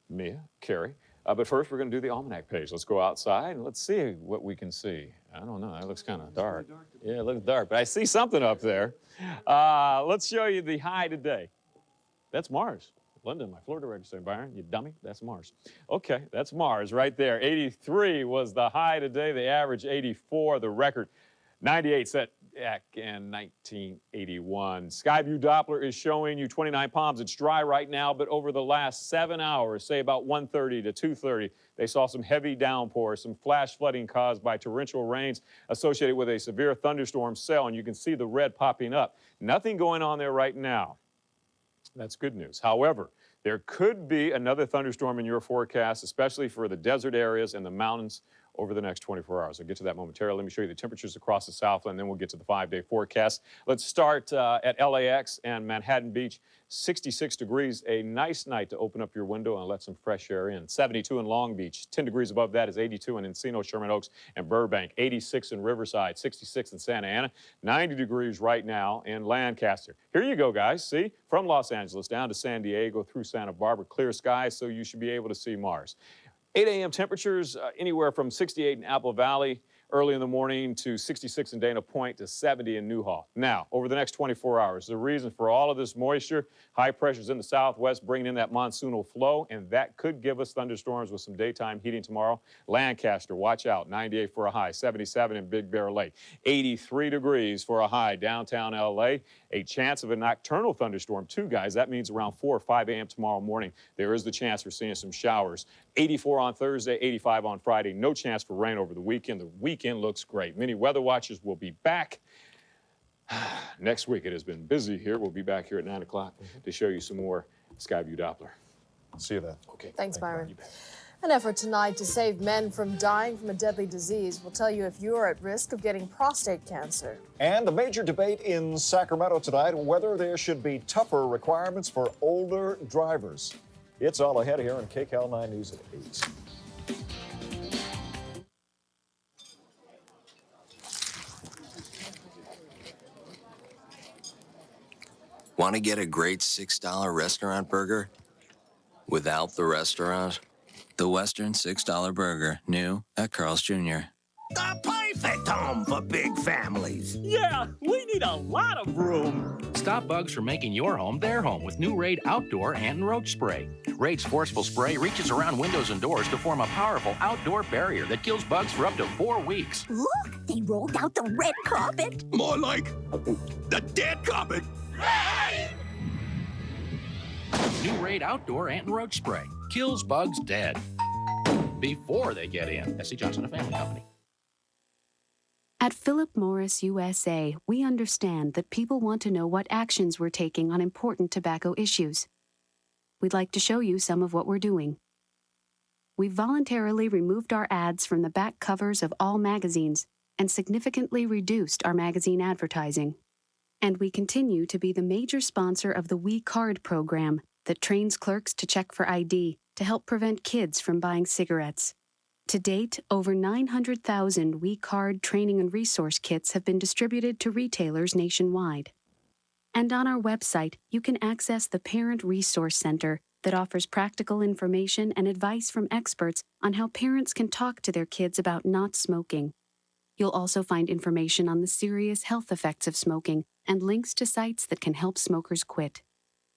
Mia, Carrie. But first, we're going to do the almanac page. Let's go outside and let's see what we can see. I don't know. That looks kind of dark. Yeah, it looks dark, but I see something up there. Let's show you the high today. That's Mars. London, my Florida register, Byron, you dummy, that's Mars. Okay, that's Mars right there. 83 was the high today, the average 84, the record 98 set back in 1981. Skyview Doppler is showing you 29 Palms. It's dry right now, but over the last 7 hours, say about 1:30 to 2:30, they saw some heavy downpours, some flash flooding caused by torrential rains associated with a severe thunderstorm cell, and you can see the red popping up. Nothing going on there right now. That's good news. However, there could be another thunderstorm in your forecast, especially for the desert areas and the mountains over the next 24 hours. I'll get to that momentarily. Let me show you the temperatures across the Southland, then we'll get to the 5-day forecast. Let's start at LAX and Manhattan Beach. 66 degrees, a nice night to open up your window and let some fresh air in. 72 in Long Beach, 10 degrees above that is 82 in Encino, Sherman Oaks, and Burbank. 86 in Riverside, 66 in Santa Ana, 90 degrees right now in Lancaster. Here you go, guys. See, from Los Angeles down to San Diego through Santa Barbara, clear skies, so you should be able to see Mars. 8 a.m. temperatures anywhere from 68 in Apple Valley early in the morning to 66 in Dana Point to 70 in Newhall. Now, over the next 24 hours, the reason for all of this moisture, high pressures in the southwest bringing in that monsoonal flow, and that could give us thunderstorms with some daytime heating tomorrow. Lancaster, watch out, 98 for a high, 77 in Big Bear Lake, 83 degrees for a high downtown LA. A chance of a nocturnal thunderstorm too, guys. That means around 4 or 5 a.m. tomorrow morning, there is the chance for seeing some showers. 84 on Thursday, 85 on Friday. No chance for rain over the weekend. The weekend looks great. Many weather watchers will be back next week. It has been busy here. We'll be back here at 9 o'clock to show you some more Skyview Doppler. See you then. Okay. Thanks, Byron. An effort tonight to save men from dying from a deadly disease will tell you if you are at risk of getting prostate cancer. And a major debate in Sacramento tonight whether there should be tougher requirements for older drivers. It's all ahead here on KCAL 9 News at 8. Want to get a great $6 restaurant burger? without the restaurant. The Western $6 burger, new at Carl's Jr. The perfect home for big families. Yeah, we need a lot of room. Stop bugs from making your home their home with new Raid Outdoor Ant and Roach Spray. Raid's forceful spray reaches around windows and doors to form a powerful outdoor barrier that kills bugs for up to 4 weeks. Look, they rolled out the red carpet. More like the dead carpet. New Raid Outdoor Ant and Roach Spray kills bugs dead before they get in. S.C. Johnson, a family company. At Philip Morris USA, we understand that people want to know what actions we're taking on important tobacco issues. We'd like to show you some of what we're doing. We've voluntarily removed our ads from the back covers of all magazines and significantly reduced our magazine advertising. And we continue to be the major sponsor of the We Card program that trains clerks to check for ID to help prevent kids from buying cigarettes. To date, over 900,000 We Card training and resource kits have been distributed to retailers nationwide. And on our website, you can access the Parent Resource Center that offers practical information and advice from experts on how parents can talk to their kids about not smoking. You'll also find information on the serious health effects of smoking and links to sites that can help smokers quit.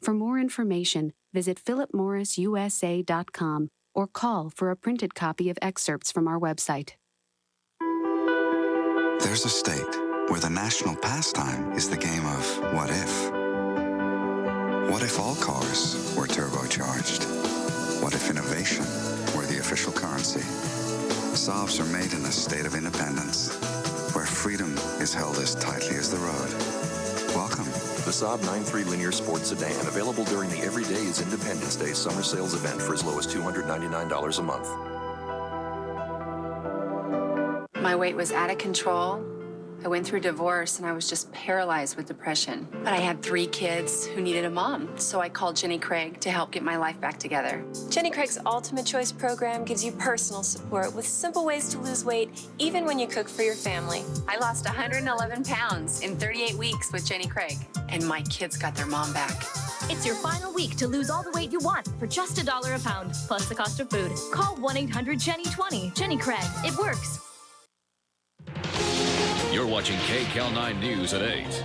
For more information, visit philipmorrisusa.com or call for a printed copy of excerpts from our website. There's a state where the national pastime is the game of what if. What if all cars were turbocharged? What if innovation were the official currency? Saabs are made in a state of independence, where freedom is held as tightly as the road. Welcome. The Saab 9.3 linear sports sedan, available during the Every Day is Independence Day summer sales event for as low as $299 a month. My weight was out of control. I went through divorce and I was just paralyzed with depression. But I had 3 kids who needed a mom, so I called Jenny Craig to help get my life back together. Jenny Craig's Ultimate Choice program gives you personal support with simple ways to lose weight, even when you cook for your family. I lost 111 pounds in 38 weeks with Jenny Craig, and my kids got their mom back. It's your final week to lose all the weight you want for just $1 a pound, plus the cost of food. Call 1-800-JENNY20. Jenny Craig, it works. You're watching KCAL 9 News at 8.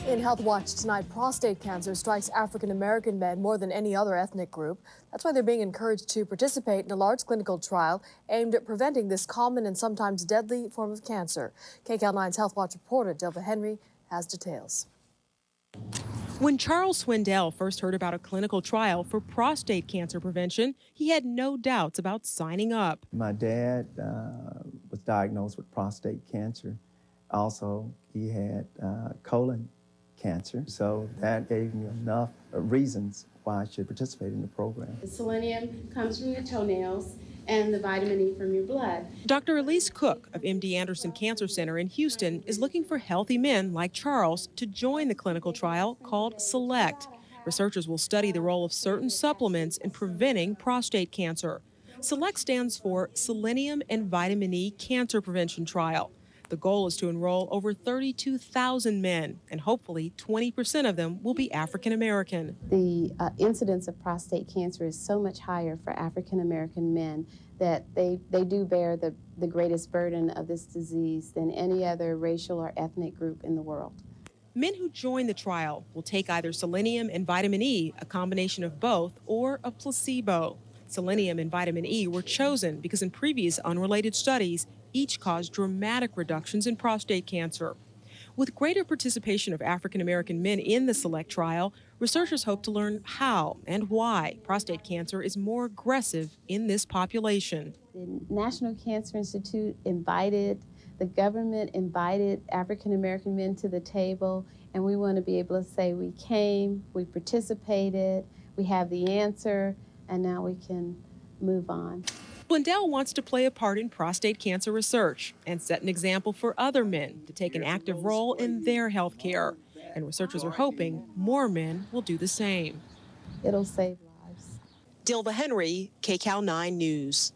In Health Watch tonight, prostate cancer strikes African American men more than any other ethnic group. That's why they're being encouraged to participate in a large clinical trial aimed at preventing this common and sometimes deadly form of cancer. KCAL 9's Health Watch reporter Dilva Henry has details. When Charles Swindell first heard about a clinical trial for prostate cancer prevention, he had no doubts about signing up. My dad was diagnosed with prostate cancer. Also, he had colon cancer. So that gave me enough reasons why I should participate in the program. The selenium comes from your toenails and the vitamin E from your blood. Dr. Elise Cook of MD Anderson Cancer Center in Houston is looking for healthy men like Charles to join the clinical trial called SELECT. Researchers will study the role of certain supplements in preventing prostate cancer. SELECT stands for Selenium and Vitamin E Cancer Prevention Trial. The goal is to enroll over 32,000 men, and hopefully 20% of them will be African American. The incidence of prostate cancer is so much higher for African American men that they do bear the greatest burden of this disease than any other racial or ethnic group in the world. Men who join the trial will take either selenium and vitamin E, a combination of both, or a placebo. Selenium and vitamin E were chosen because in previous unrelated studies, each caused dramatic reductions in prostate cancer. With greater participation of African American men in the SELECT trial, researchers hope to learn how and why prostate cancer is more aggressive in this population. The National Cancer Institute the government invited African American men to the table, and we want to be able to say we came, we participated, we have the answer, and now we can move on. Blundell wants to play a part in prostate cancer research and set an example for other men to take an active role in their health care. And researchers are hoping more men will do the same. It'll save lives. Dilva Henry, KCAL 9 News.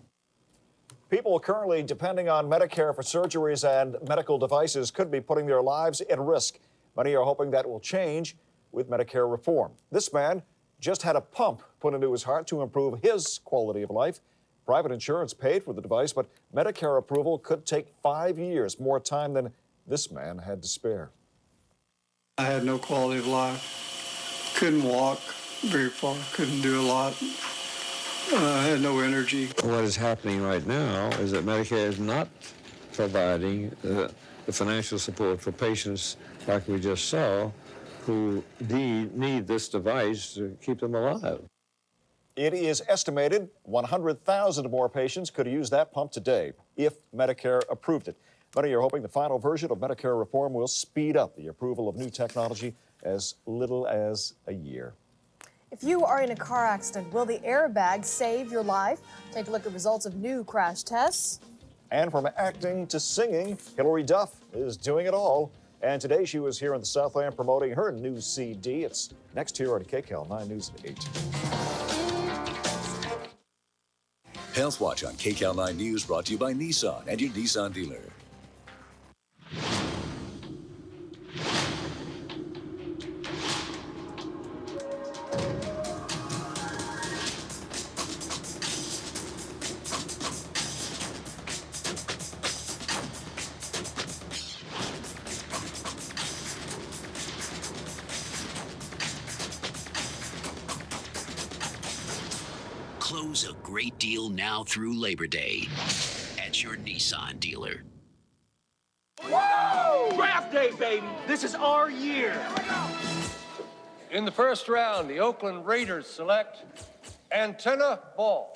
People currently depending on Medicare for surgeries and medical devices could be putting their lives at risk. Many are hoping that will change with Medicare reform. This man just had a pump put into his heart to improve his quality of life. Private insurance paid for the device, but Medicare approval could take 5 years, more time than this man had to spare. I had no quality of life. Couldn't walk very far, couldn't do a lot. I had no energy. What is happening right now is that Medicare is not providing the financial support for patients like we just saw who need this device to keep them alive. It is estimated 100,000 more patients could use that pump today if Medicare approved it. Many are hoping the final version of Medicare reform will speed up the approval of new technology as little as a year. If you are in a car accident, will the airbag save your life? Take a look at results of new crash tests. And from acting to singing, Hilary Duff is doing it all. And today she was here in the Southland promoting her new CD. It's next here on KCAL 9 News at 8. Health Watch on KCAL 9 News brought to you by Nissan and your Nissan dealer. Close a great deal now through Labor Day at your Nissan dealer. Woo! Draft day, baby. This is our year. In the first round, the Oakland Raiders select Antenna Ball.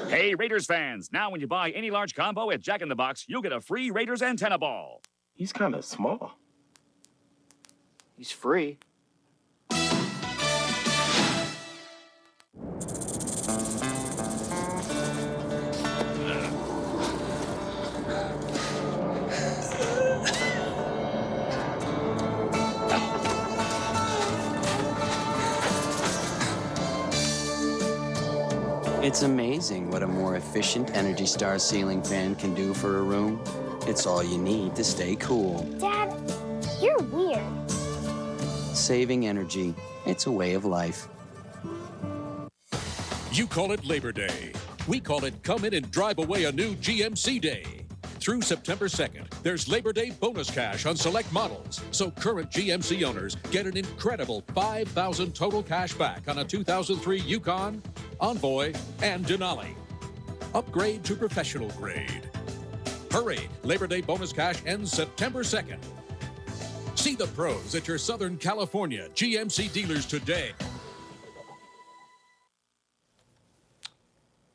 Hey, Raiders fans, now when you buy any large combo at Jack in the Box, you'll get a free Raiders antenna ball. He's kind of small. He's free. It's amazing what a more efficient Energy Star ceiling fan can do for a room. It's all you need to stay cool. Dad, you're weird. Saving energy, it's a way of life. You call it Labor Day. We call it come in and drive away a new GMC Day. Through September 2nd, there's Labor Day bonus cash on select models. So current GMC owners get an incredible $5,000 total cash back on a 2003 Yukon, Envoy, and Denali. Upgrade to professional grade. Hurry! Labor Day bonus cash ends September 2nd. See the pros at your Southern California GMC dealers today.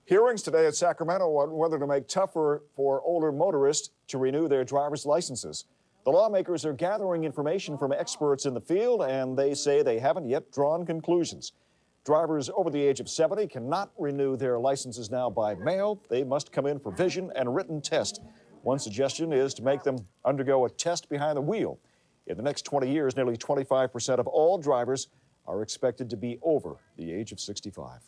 Hearings today at Sacramento on whether to make tougher for older motorists to renew their driver's licenses. The lawmakers are gathering information from experts in the field, and they say they haven't yet drawn conclusions. Drivers over the age of 70 cannot renew their licenses now by mail. They must come in for vision and written test. One suggestion is to make them undergo a test behind the wheel. In the next 20 years, nearly 25% of all drivers are expected to be over the age of 65.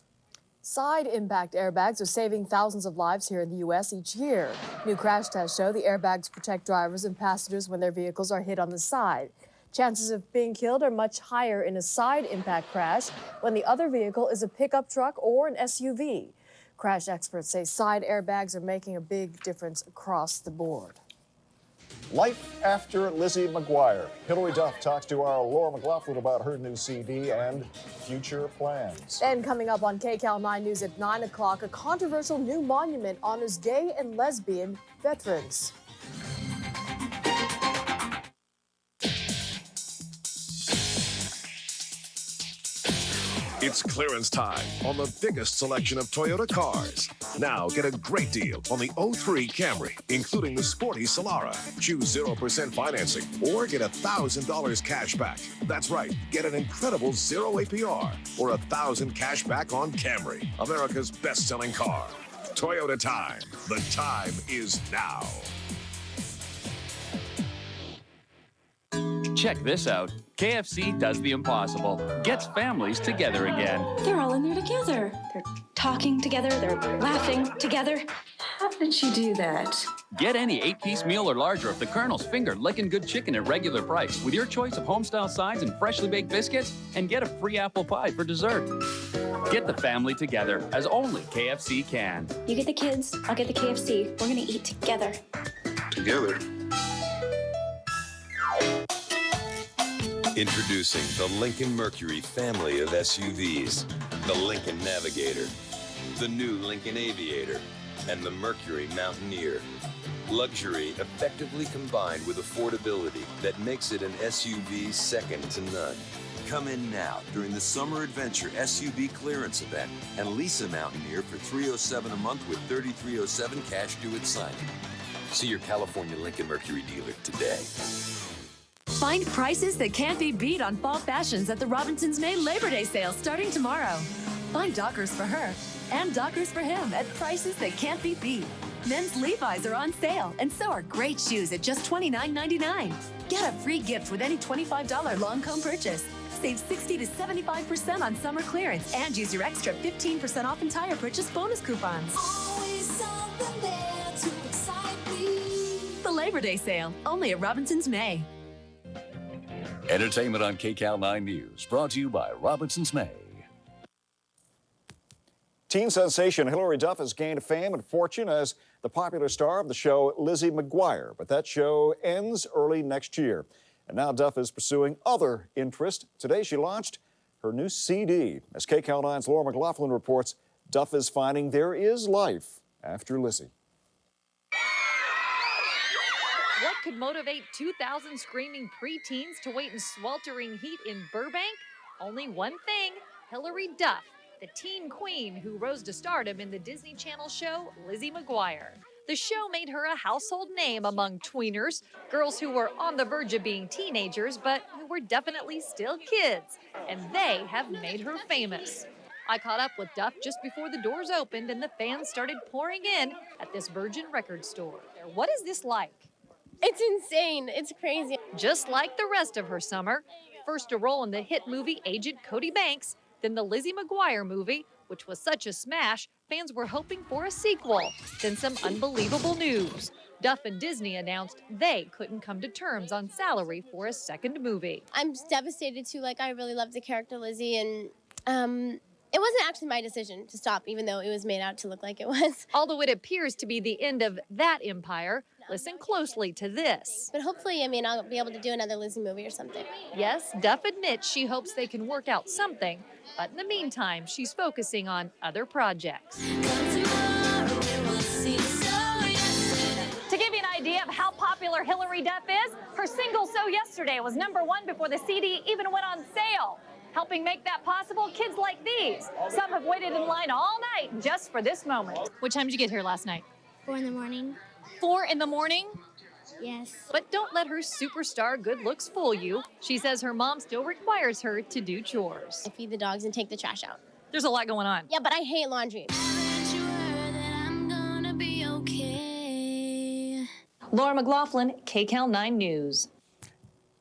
Side impact airbags are saving thousands of lives here in the U.S. each year. New crash tests show the airbags protect drivers and passengers when their vehicles are hit on the side. Chances of being killed are much higher in a side impact crash when the other vehicle is a pickup truck or an SUV. Crash experts say side airbags are making a big difference across the board. Life after Lizzie McGuire. Hilary Duff talks to our Laura McLaughlin about her new CD and future plans. And coming up on KCAL 9 News at 9 o'clock, a controversial new monument honors gay and lesbian veterans. It's clearance time on the biggest selection of Toyota cars. Now get a great deal on the 03 Camry, including the sporty Solara. Choose 0% financing or get $1,000 cash back. That's right, get an incredible 0 APR or $1,000 cash back on Camry, America's best-selling car. Toyota time. The time is now. Check this out. KFC does the impossible. Gets families together again. They're all in there together. They're talking together, they're laughing together. How did she do that? Get any 8-piece meal or larger of the Colonel's Finger Lickin' Good Chicken at regular price with your choice of homestyle sides and freshly baked biscuits, and get a free apple pie for dessert. Get the family together as only KFC can. You get the kids, I'll get the KFC. We're gonna eat together. Together. Introducing the Lincoln Mercury family of SUVs. The Lincoln Navigator, the new Lincoln Aviator, and the Mercury Mountaineer. Luxury effectively combined with affordability that makes it an SUV second to none. Come in now during the Summer Adventure SUV clearance event and lease a Mountaineer for $307 a month with $3307 cash due at signing. See your California Lincoln Mercury dealer today. Find prices that can't be beat on fall fashions at the Robinsons May Labor Day sale starting tomorrow. Find Dockers for her and Dockers for him at prices that can't be beat. Men's Levi's are on sale, and so are great shoes at just $29.99. Get a free gift with any $25 Lancome purchase. Save 60 to 75% on summer clearance and use your extra 15% off entire purchase bonus coupons. Always something there to excite me. The Labor Day sale, only at Robinsons May. Entertainment on KCAL 9 News, brought to you by Robinsons May. Teen sensation Hilary Duff has gained fame and fortune as the popular star of the show Lizzie McGuire, but that show ends early next year. And now Duff is pursuing other interests. Today she launched her new CD. As KCAL 9's Laura McLaughlin reports, Duff is finding there is life after Lizzie. What could motivate 2,000 screaming preteens to wait in sweltering heat in Burbank? Only one thing: Hilary Duff, the teen queen who rose to stardom in the Disney Channel show Lizzie McGuire. The show made her a household name among tweeners, girls who were on the verge of being teenagers, but who were definitely still kids. And they have made her famous. I caught up with Duff just before the doors opened and the fans started pouring in at this Virgin record store. What is this like? It's insane. It's crazy. Just like the rest of her summer. First to roll in the hit movie Agent Cody Banks, then the Lizzie McGuire movie, which was such a smash, fans were hoping for a sequel. Then some unbelievable news. Duff and Disney announced they couldn't come to terms on salary for a second movie. I'm devastated too. I really loved the character Lizzie, and it wasn't actually my decision to stop, even though it was made out to look like it was. Although it appears to be the end of that empire, listen closely to this. But hopefully, I'll be able to do another Lizzie movie or something. Yes, Duff admits she hopes they can work out something, but in the meantime, she's focusing on other projects. To give you an idea of how popular Hilary Duff is, her single So Yesterday was #1 before the CD even went on sale. Helping make that possible, kids like these. Some have waited in line all night just for this moment. What time did you get here last night? 4 in the morning. 4 in the morning? Yes. But don't let her superstar good looks fool you. She says her mom still requires her to do chores. I feed the dogs and take the trash out. There's a lot going on. Yeah, but I hate laundry. Laura McLaughlin, KCAL 9 News.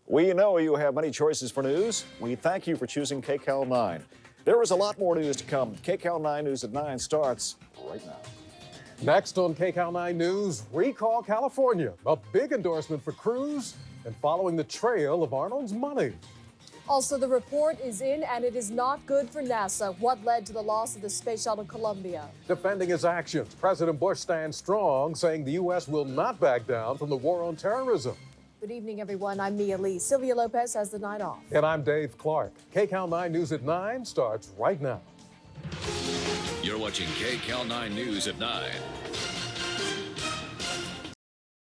We know you have many choices for news. We thank you for choosing KCAL 9. There is a lot more news to come. KCAL 9 News at 9 starts right now. Next on KCAL 9 News, Recall California, a big endorsement for Cruz and following the trail of Arnold's money. Also, the report is in, and it is not good for NASA. What led to the loss of the Space Shuttle Columbia? Defending his actions, President Bush stands strong, saying the U.S. will not back down from the war on terrorism. Good evening, everyone. I'm Mia Lee. Sylvia Lopez has the night off. And I'm Dave Clark. KCAL 9 News at 9 starts right now. You're watching KCAL 9 News at 9.